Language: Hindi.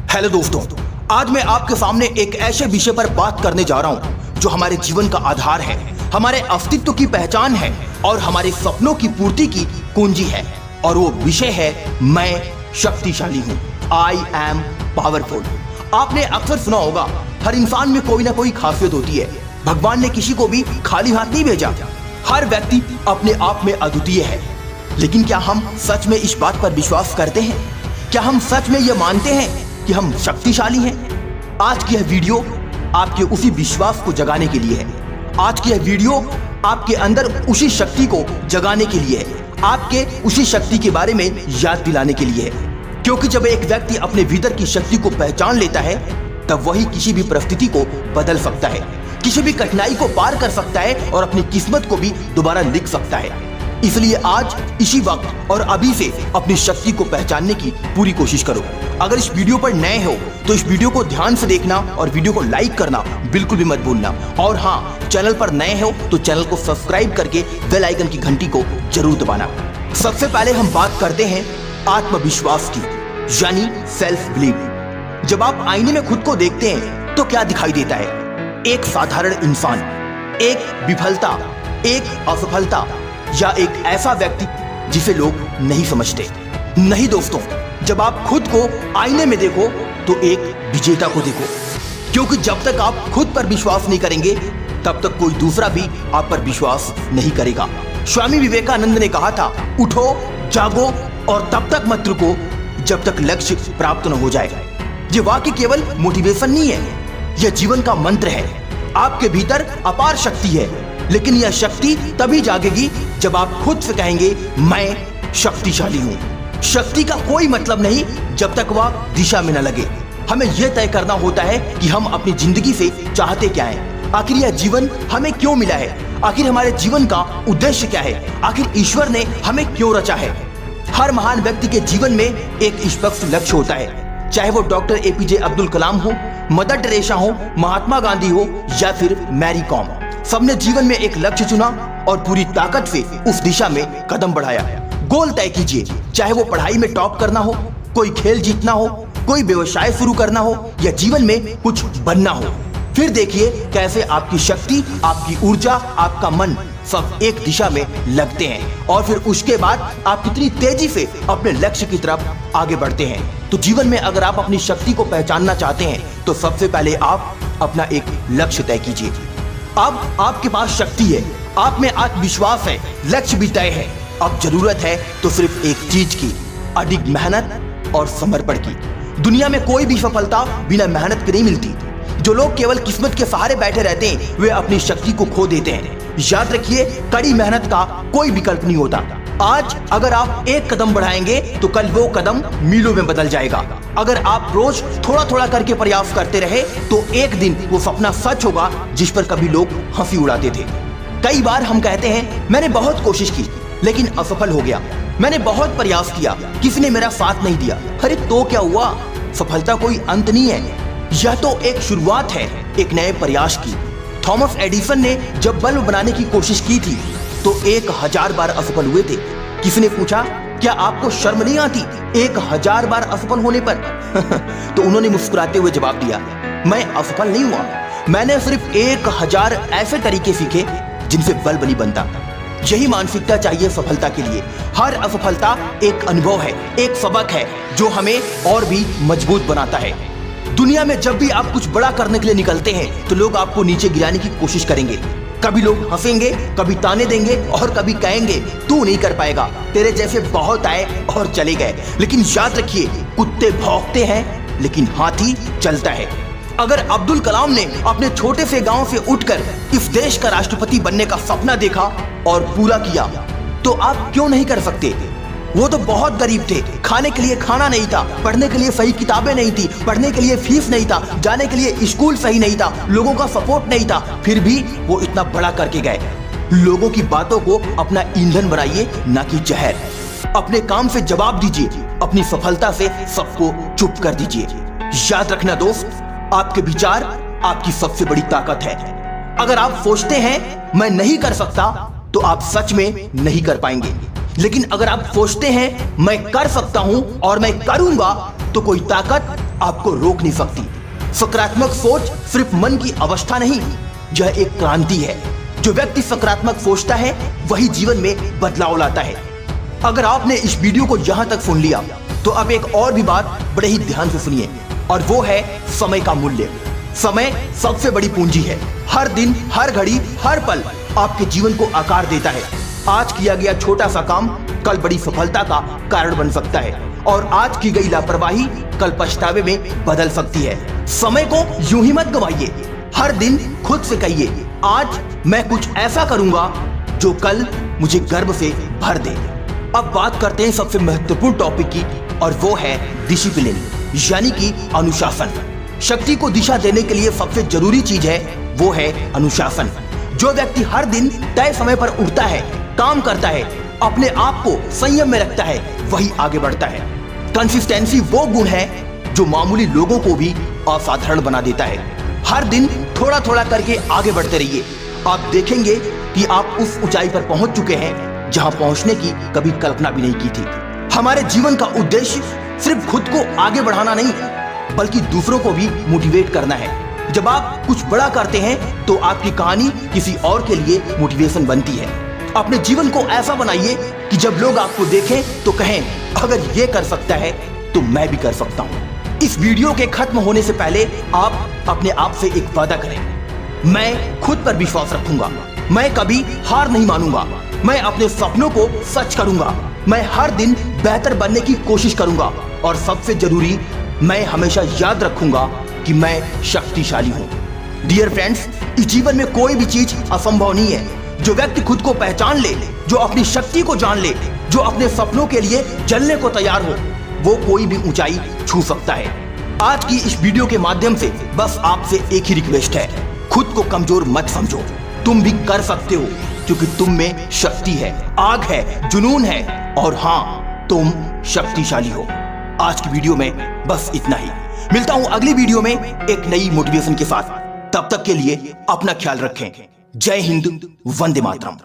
हेलो दोस्तों, आज मैं आपके सामने एक ऐसे विषय पर बात करने जा रहा हूं जो हमारे जीवन का आधार है, हमारे अस्तित्व की पहचान है और हमारे सपनों की पूर्ति की कुंजी है। और वो विषय है मैं शक्तिशाली हूं। I am powerful. आपने अक्सर सुना होगा, हर इंसान में कोई ना कोई खासियत होती है। भगवान ने किसी को भी खाली हाथ नहीं भेजा। हर व्यक्ति अपने आप में अद्वितीय है। लेकिन क्या हम सच में इस बात पर विश्वास करते हैं? क्या हम सच में यह मानते हैं कि हम शक्तिशाली हैं? आज की यह वीडियो आपके उसी विश्वास को जगाने के लिए है। आज की यह वीडियो आपके अंदर उसी शक्ति को जगाने के लिए है, आपके उसी शक्ति के बारे में याद दिलाने के लिए है। क्योंकि जब एक व्यक्ति अपने भीतर की शक्ति को पहचान लेता है, तब वही किसी भी परिस्थिति को बदल सकता है, किसी भी कठिनाई को पार कर सकता है और अपनी किस्मत को भी दोबारा लिख सकता है। इसलिए आज इसी वक्त और अभी से अपनी शक्ति को पहचानने की पूरी कोशिश करो। अगर इस वीडियो पर नए हो तो इस वीडियो को ध्यान से देखना और वीडियो को लाइक करना बिल्कुल भी मत भूलना। और हाँ, चैनल पर नए हो तो चैनल को सब्सक्राइब करके बेल आइकन की घंटी को जरूर दबाना। सबसे पहले हम बात करते हैं आत्मविश्वास की, यानी सेल्फ बिलीव। जब आप आईने में खुद को देखते हैं तो क्या दिखाई देता है? एक साधारण इंसान, एक विफलता, एक असफलता या एक ऐसा व्यक्ति जिसे लोग नहीं समझते? नहीं दोस्तों, जब आप खुद को आईने में देखो तो एक विजेता को देखो। क्योंकि जब तक आप खुद पर विश्वास नहीं करेंगे तब तक कोई दूसरा भी आप पर विश्वास नहीं करेगा। स्वामी विवेकानंद ने कहा था, उठो, जागो और तब तक मत रुको जब तक लक्ष्य प्राप्त न हो जाए। ये वाक्य केवल मोटिवेशन नहीं है, यह जीवन का मंत्र है। आपके भीतर अपार शक्ति है, लेकिन यह शक्ति तभी जागेगी जब आप खुद से कहेंगे, मैं शक्तिशाली हूं। शक्ति का कोई मतलब नहीं जब तक वह दिशा में न लगे। हमें यह तय करना होता है कि हम अपनी जिंदगी से चाहते क्या हैं। आखिर यह जीवन हमें क्यों मिला है? आखिर हमारे जीवन का उद्देश्य क्या है? आखिर ईश्वर ने हमें क्यों रचा है? हर महान व्यक्ति के जीवन में एक स्पष्ट लक्ष्य होता है, चाहे वो डॉक्टर एपीजे अब्दुल कलाम हो, मदर टेरेसा हो, महात्मा गांधी हो या फिर मैरी कॉम। सबने जीवन में एक लक्ष्य चुना और पूरी ताकत से उस दिशा में कदम बढ़ाया। गोल तय कीजिए, चाहे वो पढ़ाई में टॉप करना हो, कोई खेल जीतना हो, कोई व्यवसाय शुरू करना हो या जीवन में कुछ बनना हो। फिर देखिए कैसे आपकी शक्ति, आपकी ऊर्जा, आपका मन सब एक दिशा में लगते हैं और फिर उसके बाद आप कितनी तेजी से अपने लक्ष्य की तरफ आगे बढ़ते हैं। तो जीवन में अगर आप अपनी शक्ति को पहचानना चाहते हैं तो सबसे पहले आप अपना एक लक्ष्य तय कीजिए। अब आपके पास शक्ति है, आप में आत्मविश्वास है, लक्ष्य भी तय है। अब जरूरत है तो सिर्फ एक चीज की, अडिग मेहनत और समर्पण की। दुनिया में कोई भी सफलता बिना मेहनत के नहीं मिलती। जो लोग केवल किस्मत के सहारे बैठे रहते हैं वे अपनी शक्ति को खो देते हैं। याद रखिए, कड़ी मेहनत का कोई विकल्प नहीं होता। आज अगर आप एक कदम बढ़ाएंगे तो कल वो कदम मीलों में बदल जाएगा। अगर आप रोज थोड़ा थोड़ा करके प्रयास करते रहे तो एक दिन वो सपना सच होगा जिस पर कभी लोग हंसी उड़ाते थे। कई बार हम कहते हैं, मैंने बहुत कोशिश की लेकिन असफल हो गया। मैंने बहुत प्रयास किया, किसी ने मेरा साथ नहीं दिया। अरे तो क्या हुआ? सफलता कोई अंत नहीं है, यह तो एक शुरुआत है एक नए प्रयास की। थॉमस एडिसन ने जब बल्ब बनाने की कोशिश की थी तो 1000 बार असफल हुए थे। किसी ने पूछा, क्या आपको शर्म नहीं आती 1000 बार असफल होने पर? तो उन्होंने मुस्कुराते हुए जवाब दिया, मैं असफल नहीं हुआ, मैंने सिर्फ 1000 ऐसे तरीके सीखे जिनसे बल्ब नहीं बनता। यही मानसिकता चाहिए सफलता के लिए। हर असफलता एक अनुभव है, एक सबक है जो हमें और भी मजबूत बनाता है। दुनिया में जब भी आप कुछ बड़ा करने के लिए निकलते हैं तो लोग आपको नीचे गिराने की कोशिश करेंगे। कभी लोग हंसेंगे, कभी ताने देंगे और कभी कहेंगे, तू नहीं कर पाएगा, तेरे जैसे बहुत आए और चले गए। लेकिन याद रखिए, कुत्ते भौंकते हैं लेकिन हाथी चलता है। अगर अब्दुल कलाम ने अपने छोटे से गांव से उठकर इस देश का राष्ट्रपति बनने का सपना देखा और पूरा किया तो आप क्यों नहीं कर सकते? वो तो बहुत गरीब थे, खाने के लिए खाना नहीं था, पढ़ने के लिए सही किताबें नहीं थी, पढ़ने के लिए फीस नहीं था, जाने के लिए स्कूल सही नहीं था, लोगों का सपोर्ट नहीं था, फिर भी वो इतना बड़ा करके गए। लोगों की बातों को अपना ईंधन बनाइए, ना कि जहर। अपने काम से जवाब दीजिए, अपनी सफलता से सबको चुप कर दीजिए। याद रखना दोस्त, आपके विचार आपकी सबसे बड़ी ताकत है। अगर आप सोचते हैं मैं नहीं कर सकता तो आप सच में नहीं कर पाएंगे। लेकिन अगर आप सोचते हैं मैं कर सकता हूं और मैं करूंगा, तो कोई ताकत आपको रोक नहीं सकती। सकारात्मक सोच सिर्फ मन की अवस्था नहीं, यह एक क्रांति है। जो व्यक्ति सकारात्मक सोचता है वही जीवन में बदलाव लाता है। अगर आपने इस वीडियो को यहाँ तक सुन लिया तो अब एक और भी बात बड़े ही ध्यान से सुनिए, और वो है समय का मूल्य। समय सबसे बड़ी पूंजी है। हर दिन, हर घड़ी, हर पल आपके जीवन को आकार देता है। आज किया गया छोटा सा काम कल बड़ी सफलता का कारण बन सकता है, और आज की गई लापरवाही कल पछतावे में बदल सकती है। समय को यूं ही मत गवाइए। हर दिन खुद से कहिए, आज मैं कुछ ऐसा करूंगा जो कल मुझे गर्व से भर दे। अब बात करते हैं सबसे महत्वपूर्ण टॉपिक की, और वो है डिसिप्लिन, यानी कि अनुशासन। शक्ति को दिशा देने के लिए सबसे जरूरी चीज है वो है अनुशासन। जो व्यक्ति हर दिन तय समय पर उठता है, काम करता है, अपने आप को संयम में रखता है, वही आगे बढ़ता है। कंसिस्टेंसी वो गुण है जो मामूली लोगों को भी असाधारण बना देता है। हर दिन थोड़ा थोड़ा करके आगे बढ़ते रहिए। आप देखेंगे कि आप उस ऊंचाई पर पहुंच चुके हैं जहां पहुंचने की कभी कल्पना भी नहीं की थी। हमारे जीवन का उद्देश्य सिर्फ खुद को आगे बढ़ाना नहीं, बल्कि दूसरों को भी मोटिवेट करना है। जब आप कुछ बड़ा करते हैं तो आपकी कहानी किसी और के लिए मोटिवेशन बनती है। अपने जीवन को ऐसा बनाइए कि जब लोग आपको देखें तो कहें, अगर ये कर सकता है तो मैं भी कर सकता हूँ। इस वीडियो के खत्म होने से पहले आप अपने आप से एक वादा करें, मैं खुद पर विश्वास रखूंगा, मैं कभी हार नहीं मानूंगा, मैं अपने सपनों को सच करूंगा, मैं हर दिन बेहतर बनने की कोशिश करूंगा, और सबसे जरूरी, मैं हमेशा याद रखूंगा कि मैं शक्तिशाली हूं। डियर फ्रेंड्स, इस जीवन में कोई भी चीज असंभव नहीं है। जो व्यक्ति खुद को पहचान ले, जो अपनी शक्ति को जान ले, जो अपने सपनों के लिए जलने को तैयार हो, वो कोई भी ऊंचाई छू सकता है। आज की इस वीडियो के माध्यम से बस आपसे एक ही रिक्वेस्ट है, खुद को कमजोर मत समझो। तुम भी कर सकते हो, क्योंकि तुम में शक्ति है, आग है, जुनून है, और हाँ, तुम शक्तिशाली हो। आज की वीडियो में बस इतना ही। मिलता हूं अगली वीडियो में एक नई मोटिवेशन के साथ। तब तक के लिए अपना ख्याल रखें। जय हिंद, वंदे मातरम।